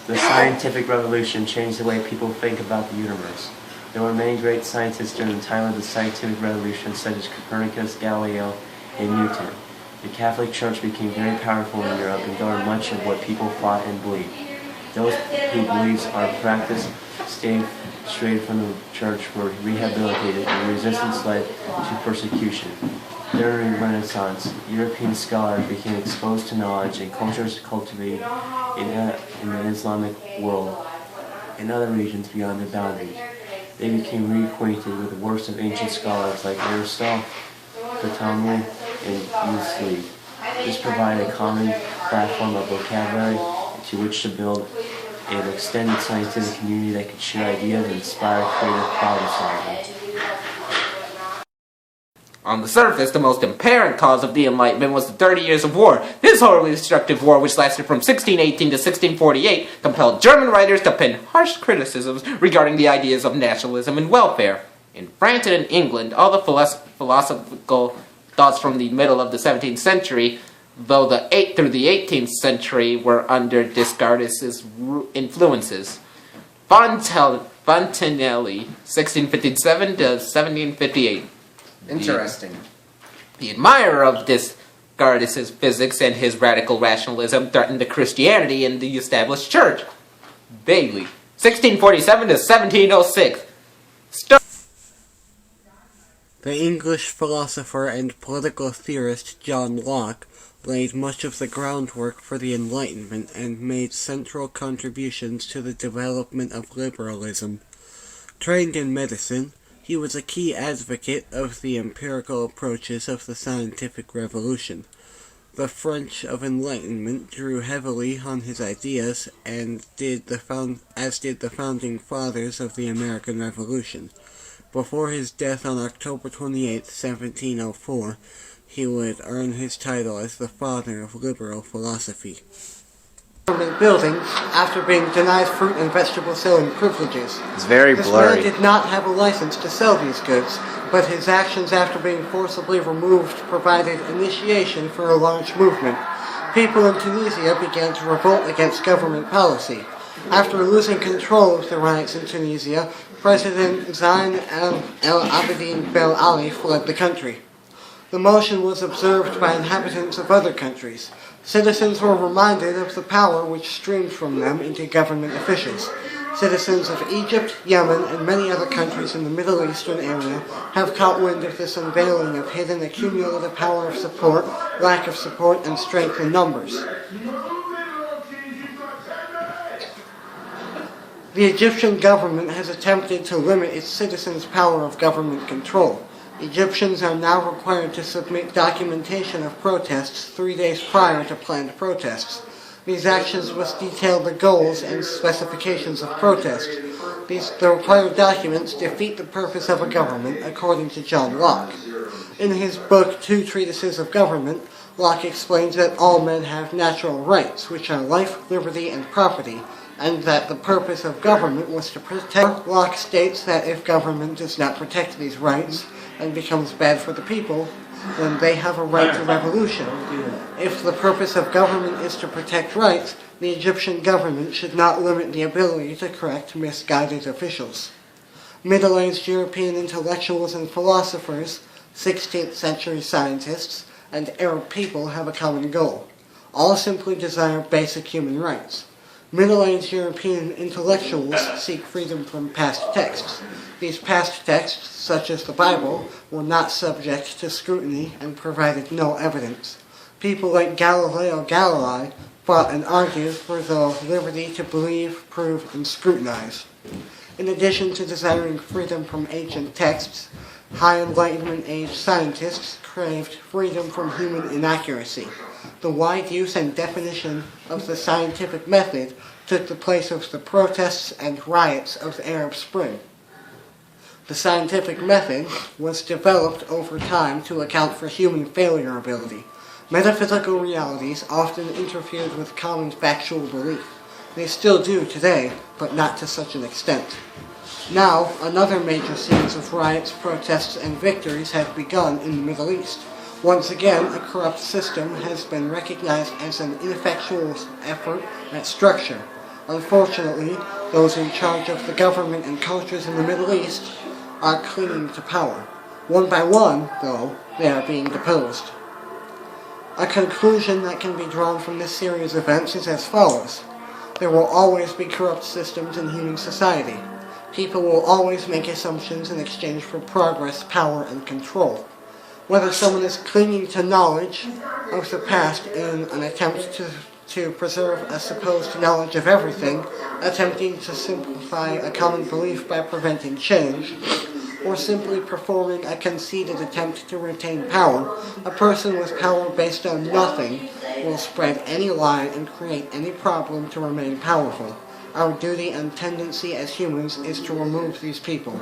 The scientific revolution changed the way people think about the universe. There were many great scientists during the time of the scientific revolution, such as Copernicus, Galileo, and Newton. The Catholic Church became very powerful in Europe and governed much of what people thought and believed. Those whose beliefs are practiced stayed straight from the church were rehabilitated, and resistance led to persecution. During the Renaissance, European scholars became exposed to knowledge and cultures cultivated in the Islamic world and other regions beyond their boundaries. They became reacquainted with the works of ancient scholars like Aristotle, Ptolemy, and Euclid. This provided a common platform of vocabulary to which to build an extended scientific community that could share ideas and inspire creative problem solving. On the surface, the most apparent cause of the Enlightenment was the 30 Years of War. This horribly destructive war, which lasted from 1618 to 1648, compelled German writers to pen harsh criticisms regarding the ideas of nationalism and welfare. In France and in England, all the philosophical thoughts from the middle of the 17th century, though the 8th through the 18th century, were under Descartes' influences. Fontenelle, 1657 to 1758. Interesting. The admirer of Descartes' physics and his radical rationalism threatened the Christianity in the established church. Bailey, 1647 to 1706. The English philosopher and political theorist John Locke laid much of the groundwork for the Enlightenment and made central contributions to the development of liberalism. Trained in medicine, he was a key advocate of the empirical approaches of the scientific revolution. The French of Enlightenment drew heavily on his ideas, as did the founding fathers of the American Revolution. Before his death on October 28, 1704, he would earn his title as the father of liberal philosophy. Building after being denied fruit and vegetable selling privileges. It's very blurry. This man did not have a license to sell these goods, but his actions after being forcibly removed provided initiation for a large movement. People in Tunisia began to revolt against government policy. After losing control of the riots in Tunisia, President Zayn al-Abidine Ben Ali fled the country. The motion was observed by inhabitants of other countries. Citizens were reminded of the power which streamed from them into government officials. Citizens of Egypt, Yemen, and many other countries in the Middle Eastern area have caught wind of this unveiling of hidden accumulative power of support, lack of support, and strength in numbers. The Egyptian government has attempted to limit its citizens' power of government control. Egyptians are now required to submit documentation of protests 3 days prior to planned protests. These actions must detail the goals and specifications of protest. The required documents defeat the purpose of a government, according to John Locke. In his book, Two Treatises of Government, Locke explains that all men have natural rights, which are life, liberty, and property, and that the purpose of government was to protect. Locke states that if government does not protect these rights, and becomes bad for the people, then they have a right to revolution. If the purpose of government is to protect rights, the Egyptian government should not limit the ability to correct misguided officials. Middle-aged European intellectuals and philosophers, 16th century scientists, and Arab people have a common goal. All simply desire basic human rights. Middle-aged European intellectuals seek freedom from past texts. These past texts, such as the Bible, were not subject to scrutiny and provided no evidence. People like Galileo Galilei fought and argued for the liberty to believe, prove, and scrutinize. In addition to desiring freedom from ancient texts, high Enlightenment age scientists craved freedom from human inaccuracy. The wide use and definition of the scientific method took the place of the protests and riots of the Arab Spring. The scientific method was developed over time to account for human failure ability. Metaphysical realities often interfered with common factual belief. They still do today, but not to such an extent. Now, another major series of riots, protests, and victories have begun in the Middle East. Once again, a corrupt system has been recognized as an ineffectual effort at structure. Unfortunately, those in charge of the government and cultures in the Middle East are clinging to power. One by one, though, they are being deposed. A conclusion that can be drawn from this series of events is as follows. There will always be corrupt systems in human society. People will always make assumptions in exchange for progress, power, and control. Whether someone is clinging to knowledge of the past in an attempt to preserve a supposed knowledge of everything, attempting to simplify a common belief by preventing change, or simply performing a conceited attempt to retain power, a person with power based on nothing will spread any lie and create any problem to remain powerful. Our duty and tendency as humans is to remove these people.